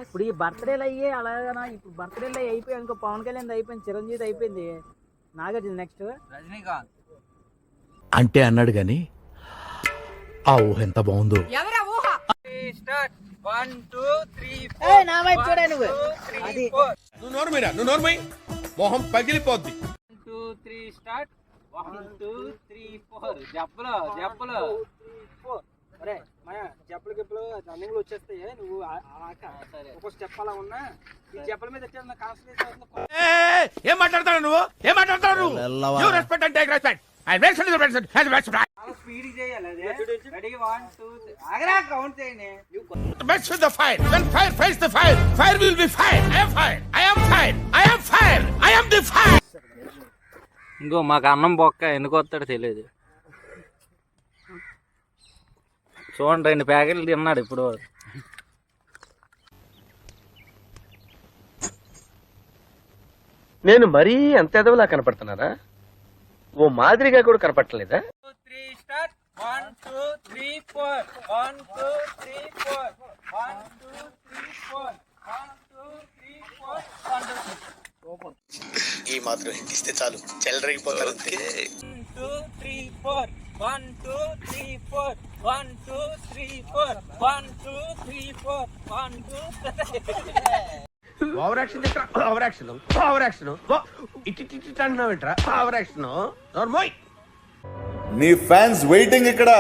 ఇప్పుడు ఈ బర్త్డేలు అయ్యి అలాగనా, ఇప్పుడు బర్త్డేలు అయిపోయి ఇంకో పవన్ కళ్యాణ్ అయిపోయింది, చిరంజీవి అయిపోయింది, నాగార్జున నెక్స్ట్ రజనీకాంత్. అంటే అన్నాడు గాని ఆ ఊహ ఎంత బాగుందో. స్టార్ట్ 1 2 3 4 నా వైపు చూడే నువ్వు. అది నువ్వు నోర్మై మొహం పగిలిపోద్ది. 1 2 3 స్టార్ట్ 1 2 3 4 జబ్బలు జబ్బలు. అరే మాయా జబ్బలు గిబ్బలు రన్నింగ్ లో వచ్చేస్తాయి, నువ్వు ఒక స్టెప్ అలా ఉన్నా ఈ జబ్బల మీద ఏం మాట్లాడతావు నువ్వు? You respect and take respect. I respect the respect. Speed చేయాలి. అదే రెడీ 1 2 ఆగరా కౌంట్ చేయండి. Match with the fire. When fire fights the fire, fire will be fire. I am fire. I am fire. I am fire. I am the fire. ఇంకో మాకు అన్నం బొక్క ఎందుకు వస్తాడో తెలియదు. చూడండి 2 ప్యాకెట్లు తిన్నాడు ఇప్పుడు. నేను మరీ అంత ఎదవలా కనపడుతున్నారా? ఓ మాదిరిగా కూడా కనపడలేదా? 3 స్టార్ట్ 1 2 3 4 1 2 3 4 1 2 3 4 1 2 3 4 ఈ మాత్రం హింటిస్తే చాలు చెల్లరగిపోతారు. 2 3 4 1 2 3 4 1 2 3 4 1 2 3 4 1 2 over action over action over action ఇటు అంటున్నావేంట్రా? Over action నోర్మోయ్. నీ ఫ్యాన్స్ వెయిటింగ్ ఇక్కడ.